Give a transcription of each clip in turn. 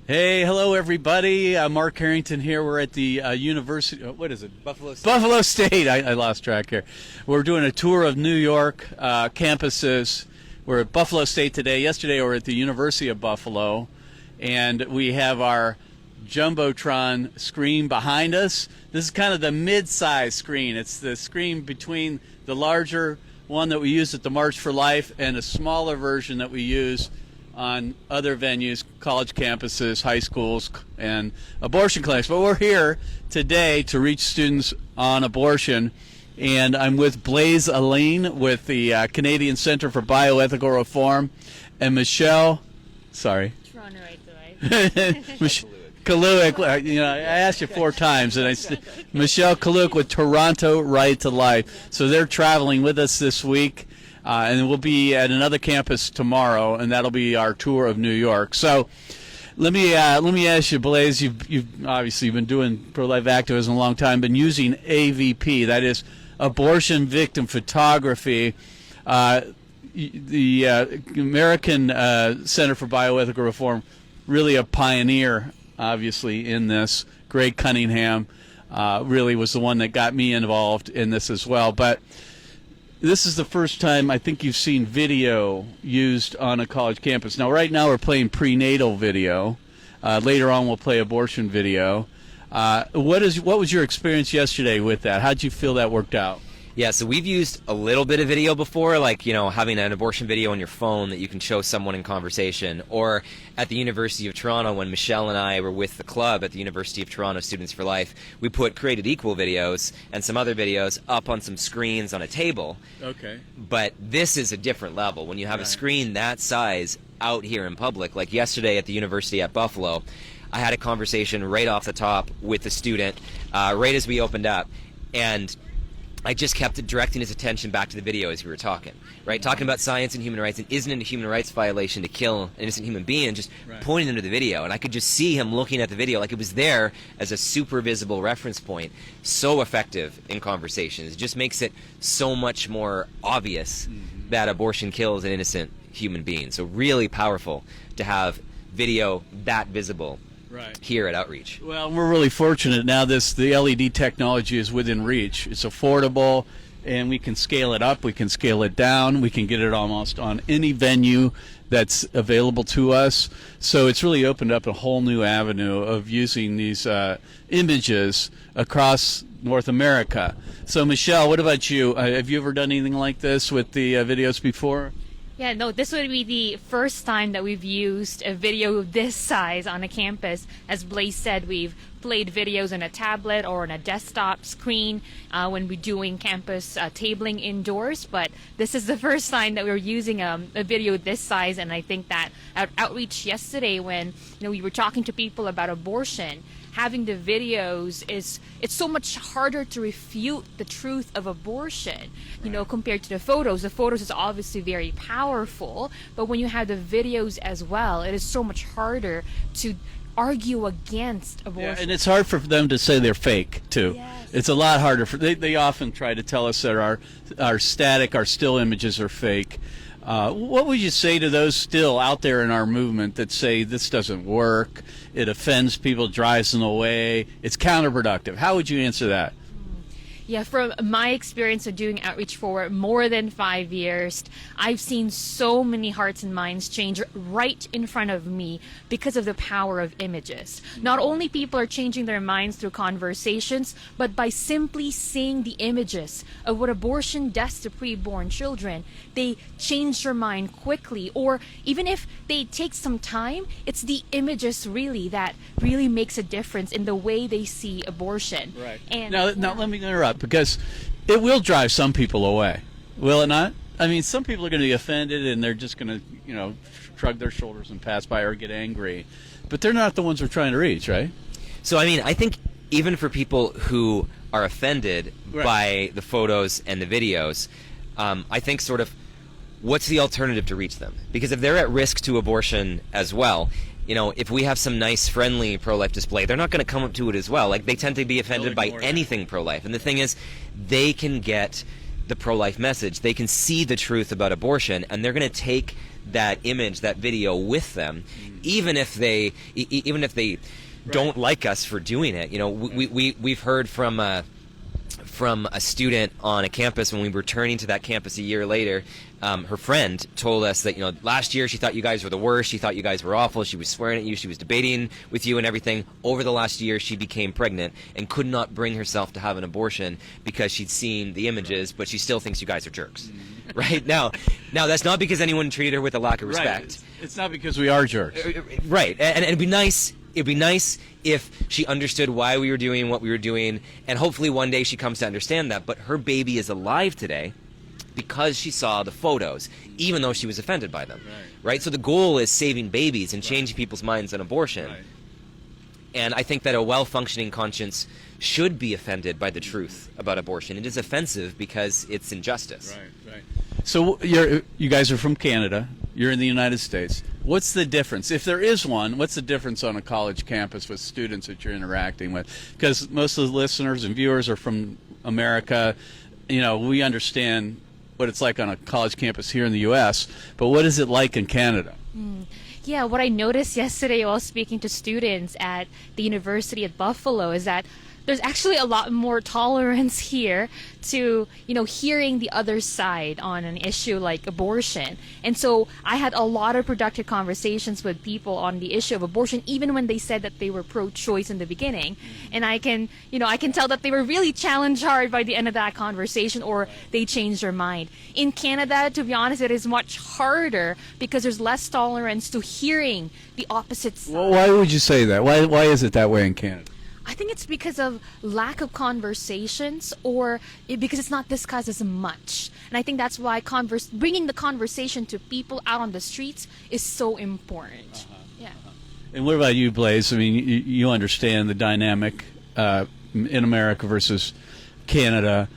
Hey, hello everybody. Mark Harrington here. We're at the University. What is it? Buffalo State. Buffalo State. I lost track here. We're doing a tour of New York campuses. We're at Buffalo State today. Yesterday, we were at the University of Buffalo, and we have our jumbotron screen behind us. This is kind of the mid-size screen. It's the screen between the larger one that we use at the March for Life and a smaller version that we use on other venues, college campuses, high schools, and abortion clinics. But we're here today to reach students on abortion, and I'm with Blaise Alleyne with the Canadian Centre for Bioethical Reform, and Michelle, sorry. Toronto right away. Caluag, you know, I asked you 4 times, and Michelle Caluag with Toronto Right to Life. So they're traveling with us this week. And we'll be at another campus tomorrow, and that'll be our tour of New York. So, let me ask you, Blaise. You've obviously been doing pro-life activism a long time, been using AVP, that is, abortion victim photography. The American Center for Bioethical Reform, really a pioneer, obviously, in this. Greg Cunningham really was the one that got me involved in this as well, but this is the first time I think you've seen video used on a college campus. Now, right now we're playing prenatal video. Later on we'll play abortion video. What was your experience yesterday with that? How did you feel that worked out? Yeah, so we've used a little bit of video before, like, you know, having an abortion video on your phone that you can show someone in conversation. Or at the University of Toronto, when Michelle and I were with the club at the University of Toronto Students for Life, we created equal videos and some other videos up on some screens on a table. Okay. But this is a different level. When you have a screen that size out here in public, like yesterday at the University at Buffalo, I had a conversation right off the top with the student, right as we opened up, and I just kept directing his attention back to the video as we were talking, right? Talking about science and human rights, and isn't it a human rights violation to kill an innocent human being, just pointing him to the video. And I could just see him looking at the video like it was there as a super visible reference point. So effective in conversations. It just makes it so much more obvious that abortion kills an innocent human being. So really powerful to have video that visible here at Outreach. Well, we're really fortunate now. The LED technology is within reach. It's affordable, and we can scale it up, we can scale it down, we can get it almost on any venue that's available to us. So it's really opened up a whole new avenue of using these images across North America. So Michelle, what about you? Have you ever done anything like this with the videos before? Yeah, no, this would be the first time that we've used a video this size on a campus. As Blaise said, we've played videos on a tablet or on a desktop screen when we're doing campus tabling indoors, but this is the first time that we're using a video this size. And I think that at Outreach yesterday, when we were talking to people about abortion, having the videos it's so much harder to refute the truth of abortion, compared to the photos. The photos is obviously very powerful, but when you have the videos as well, it is so much harder to argue against abortion. Yeah, and it's hard for them to say they're fake too. Yes. It's a lot harder. They often try to tell us that our static, our still images are fake. What would you say to those still out there in our movement that say this doesn't work, it offends people, drives them away, it's counterproductive? How would you answer that? Yeah, from my experience of doing outreach for more than 5 years, I've seen so many hearts and minds change right in front of me because of the power of images. Not only people are changing their minds through conversations, but by simply seeing the images of what abortion does to preborn children, they change their mind quickly. Or even if they take some time, it's the images really that really makes a difference in the way they see abortion. Right. And now let me interrupt, because it will drive some people away, will it not? I mean, some people are going to be offended and they're just going to, shrug their shoulders and pass by or get angry. But they're not the ones we're trying to reach, right? So, I mean, I think even for people who are offended by the photos and the videos, I think sort of what's the alternative to reach them? Because if they're at risk to abortion as well, if we have some nice, friendly pro-life display, they're not going to come up to it as well. Like, they tend to be offended by anything pro-life. And the thing is, they can get the pro-life message. They can see the truth about abortion, and they're going to take that image, that video with them, even if they don't like us for doing it. You know, we've heard from a student on a campus when we were returning to that campus a year later. Her friend told us that, you know, last year she thought you guys were the worst. She thought you guys were awful. She was swearing at you. She was debating with you and everything. Over the last year, she became pregnant and could not bring herself to have an abortion because she'd seen the images, but she still thinks you guys are jerks. Right? Now that's not because anyone treated her with a lack of respect. Right. It's not because we are jerks. Right. And it'd be nice. It'd be nice if she understood why we were doing what we were doing, and hopefully one day she comes to understand that. But her baby is alive today because she saw the photos, even though she was offended by them. Right? So the goal is saving babies and changing people's minds on abortion. Right. And I think that a well-functioning conscience should be offended by the truth about abortion. It is offensive because it's injustice. Right. So you guys are from Canada. You're in the United States. What's the difference, if there is one? What's the difference on a college campus with students that you're interacting with? Because most of the listeners and viewers are from America. You know, we understand what it's like on a college campus here in the U.S., but what is it like in Canada? Yeah, what I noticed yesterday while speaking to students at the University at Buffalo is that there's actually a lot more tolerance here to, you know, hearing the other side on an issue like abortion. And so I had a lot of productive conversations with people on the issue of abortion, even when they said that they were pro-choice in the beginning. And I can tell that they were really challenged hard by the end of that conversation, or they changed their mind. In Canada, to be honest, it is much harder because there's less tolerance to hearing the opposite side. Well, why would you say that? Why is it that way in Canada? I think it's because of lack of conversations, or because it's not discussed as much. And I think that's why bringing the conversation to people out on the streets is so important. Yeah. And what about you, Blaise? I mean, you understand the dynamic in America versus Canada.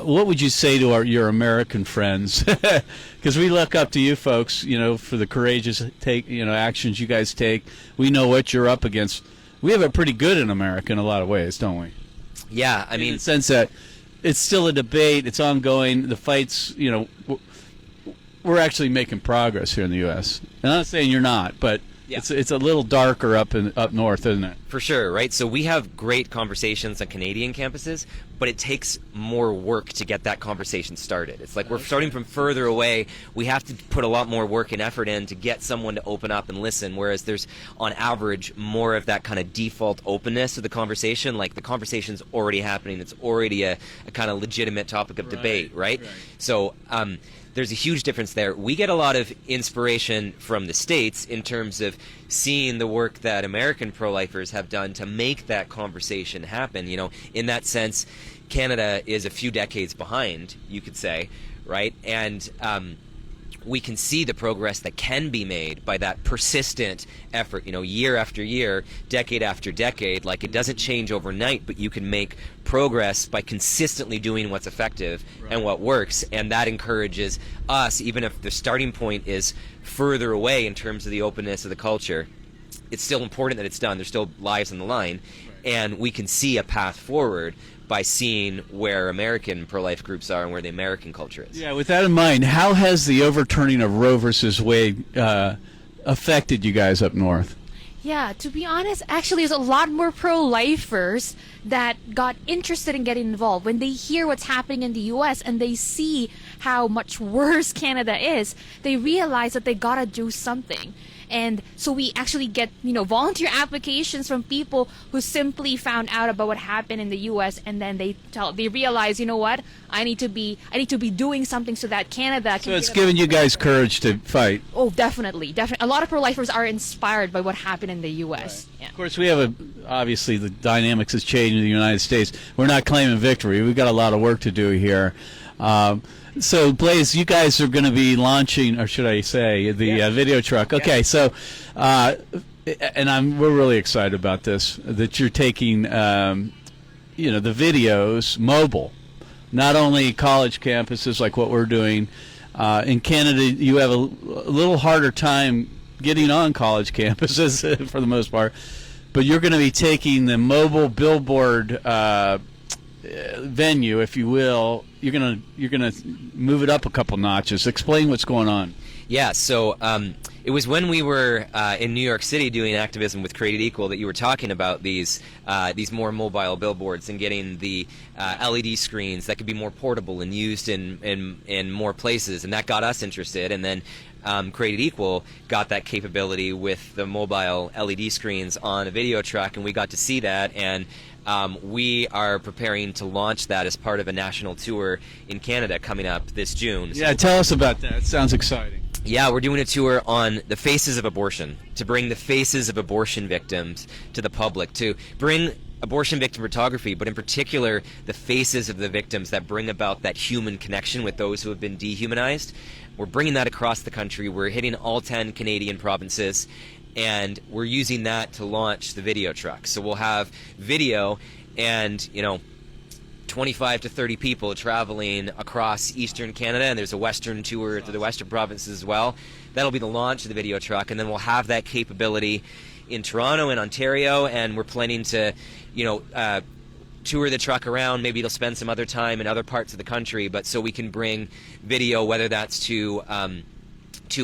What would you say to your American friends? Because we look up to you folks, you know, for the courageous actions you guys take. We know what you're up against. We have it pretty good in America in a lot of ways, don't we? Yeah, I mean, in the sense that it's still a debate, it's ongoing, the fights, you know, we're actually making progress here in the U.S. And I'm not saying you're not, but yeah. It's a little darker up north, isn't it? For sure, right? So we have great conversations on Canadian campuses, but it takes more work to get that conversation started. It's like we're starting from further away. We have to put a lot more work and effort in to get someone to open up and listen, whereas there's, on average, more of that kind of default openness to the conversation. Like the conversation's already happening. It's already a kind of legitimate topic of debate, right? So there's a huge difference there. We get a lot of inspiration from the States in terms of seeing the work that American pro-lifers have done to make that conversation happen. You know, in that sense, Canada is a few decades behind, you could say, right? And we can see the progress that can be made by that persistent effort, you know, year after year, decade after decade. Like, it doesn't change overnight, but you can make progress by consistently doing what's effective and what works, and that encourages us, even if the starting point is further away in terms of the openness of the culture. It's still important that it's done. There's still lives on the line, and we can see a path forward by seeing where American pro-life groups are and where the American culture is. Yeah, with that in mind, how has the overturning of Roe versus Wade affected you guys up north? Yeah, to be honest, actually there's a lot more pro-lifers that got interested in getting involved. When they hear what's happening in the U.S. and they see how much worse Canada is, they realize that they gotta do something. And so we actually get, you know, volunteer applications from people who simply found out about what happened in the U.S. and then they realize, you know what, I need to be doing something so that Canada can. So it's given you guys courage to fight. Oh, definitely. A lot of pro-lifers are inspired by what happened in the U.S. Right. Yeah. Of course, we have obviously the dynamics has changed in the United States. We're not claiming victory. We've got a lot of work to do here. So, Blaise, you guys are going to be launching, or should I say, the video truck. Okay, so, and we're really excited about this, that you're taking, the videos mobile, not only college campuses like what we're doing. In Canada, you have a little harder time getting on college campuses for the most part, but you're going to be taking the mobile billboard venue, if you will, you're gonna move it up a couple notches. Explain what's going on. Yeah, so it was when we were in New York City doing activism with Created Equal that you were talking about these more mobile billboards and getting the LED screens that could be more portable and used in more places, and that got us interested. And then Created Equal got that capability with the mobile LED screens on a video truck, and we got to see that. And we are preparing to launch that as part of a national tour in Canada coming up this June. Yeah, tell us about that. It sounds exciting. Yeah, we're doing a tour on the faces of abortion, to bring the faces of abortion victims to the public, to bring abortion victim photography, but in particular the faces of the victims that bring about that human connection with those who have been dehumanized. We're bringing that across the country. We're hitting all 10 Canadian provinces, and we're using that to launch the video truck. So we'll have video and, 25 to 30 people traveling across eastern Canada, and there's a western tour to the western provinces as well. That'll be the launch of the video truck, and then we'll have that capability in Toronto and Ontario, and we're planning to, tour the truck around. Maybe it'll spend some other time in other parts of the country, but so we can bring video, whether that's to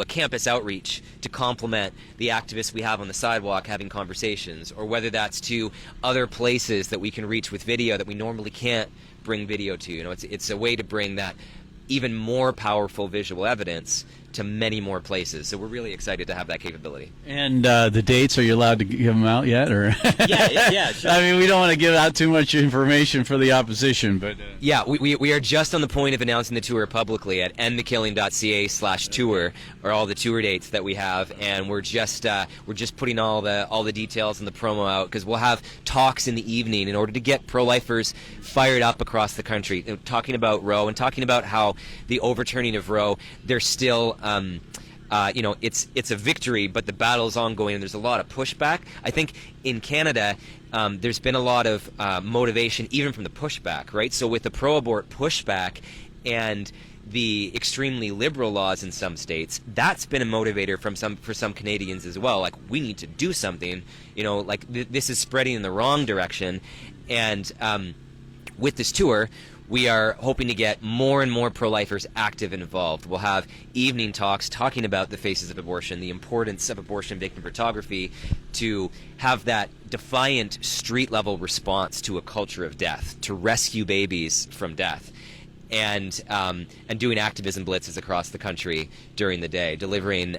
a campus outreach to complement the activists we have on the sidewalk having conversations, or whether that's to other places that we can reach with video that we normally can't bring video to. It's a way to bring that even more powerful visual evidence to many more places. So we're really excited to have that capability. And the dates, are you allowed to give them out yet? Or Yeah, sure. I mean, we don't want to give out too much information for the opposition, but... Yeah, we are just on the point of announcing the tour publicly at endthekilling.ca/tour, or all the tour dates that we have, and we're just putting all the details and the promo out, because we'll have talks in the evening in order to get pro-lifers fired up across the country, talking about Roe and talking about how the overturning of Roe, there's still it's a victory, but the battle is ongoing, and there's a lot of pushback. I think in Canada, there's been a lot of motivation even from the pushback, right? So with the pro-abort pushback and the extremely liberal laws in some states, that's been a motivator for some Canadians as well. Like, we need to do something, this is spreading in the wrong direction. And with this tour, we are hoping to get more and more pro-lifers active and involved. We'll have evening talks talking about the faces of abortion, the importance of abortion victim photography, to have that defiant street-level response to a culture of death, to rescue babies from death, and doing activism blitzes across the country during the day, delivering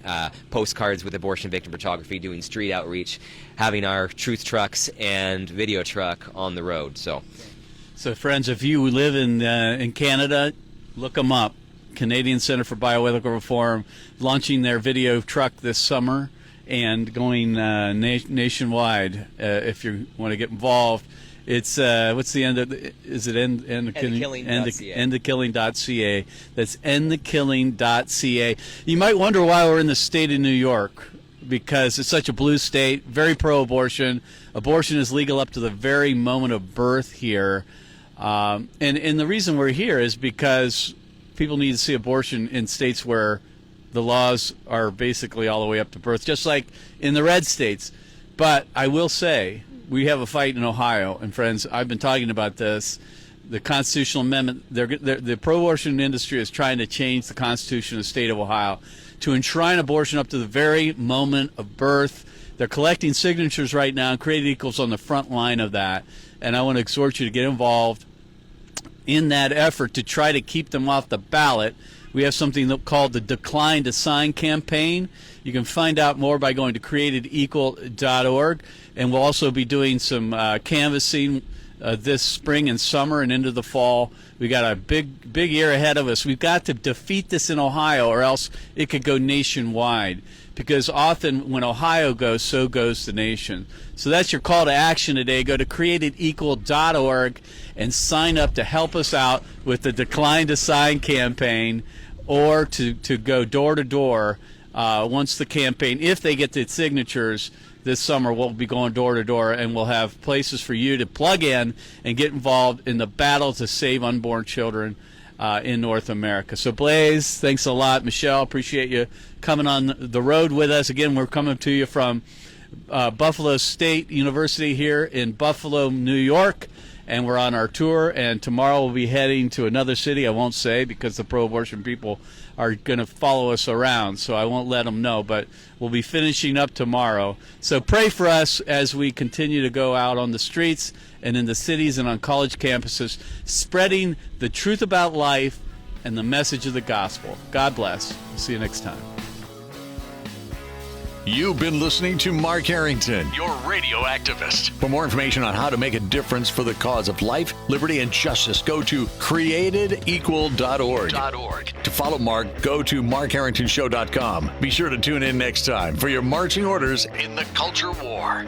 postcards with abortion victim photography, doing street outreach, having our truth trucks and video truck on the road. So friends, if you live in Canada, look them up. Canadian Center for Bioethical Reform launching their video truck this summer and going nationwide. If you want to get involved, it's what's the end of the, is it endthekilling.ca. That's endthekilling.ca. You might wonder why we're in the state of New York, because it's such a blue state, very pro-abortion. Abortion is legal up to the very moment of birth here. And the reason we're here is because people need to see abortion in states where the laws are basically all the way up to birth, just like in the red states. But I will say, we have a fight in Ohio, and friends, I've been talking about this. The constitutional amendment, the pro-abortion industry is trying to change the Constitution of the state of Ohio to enshrine abortion up to the very moment of birth. They're collecting signatures right now, and Created Equal's on the front line of that. And I want to exhort you to get involved in that effort to try to keep them off the ballot. We have something called the Decline to Sign campaign. You can find out more by going to createdequal.org. And we'll also be doing some canvassing this spring and summer and into the fall. We got a big year ahead of us. We've got to defeat this in Ohio, or else it could go nationwide. Because often when Ohio goes, so goes the nation. So that's your call to action today. Go to createdequal.org and sign up to help us out with the Decline to Sign campaign, or to go door to door once the campaign, if they get the signatures this summer, we'll be going door to door, and we'll have places for you to plug in and get involved in the battle to save unborn children in North America. So Blaise, thanks a lot. Michelle, appreciate you coming on the road with us. Again, we're coming to you from Buffalo State University here in Buffalo, New York. and we're on our tour. And tomorrow we'll be heading to another city. I won't say because the pro-abortion people are going to follow us around, so I won't let them know. But we'll be finishing up tomorrow. So pray for us as we continue to go out on the streets and in the cities and on college campuses, spreading the truth about life and the message of the gospel. God bless. See you next time. You've been listening to Mark Harrington, your radio activist. For more information on how to make a difference for the cause of life, liberty, and justice, go to createdequal.org. To follow Mark, go to markharringtonshow.com. Be sure to tune in next time for your marching orders in the culture war.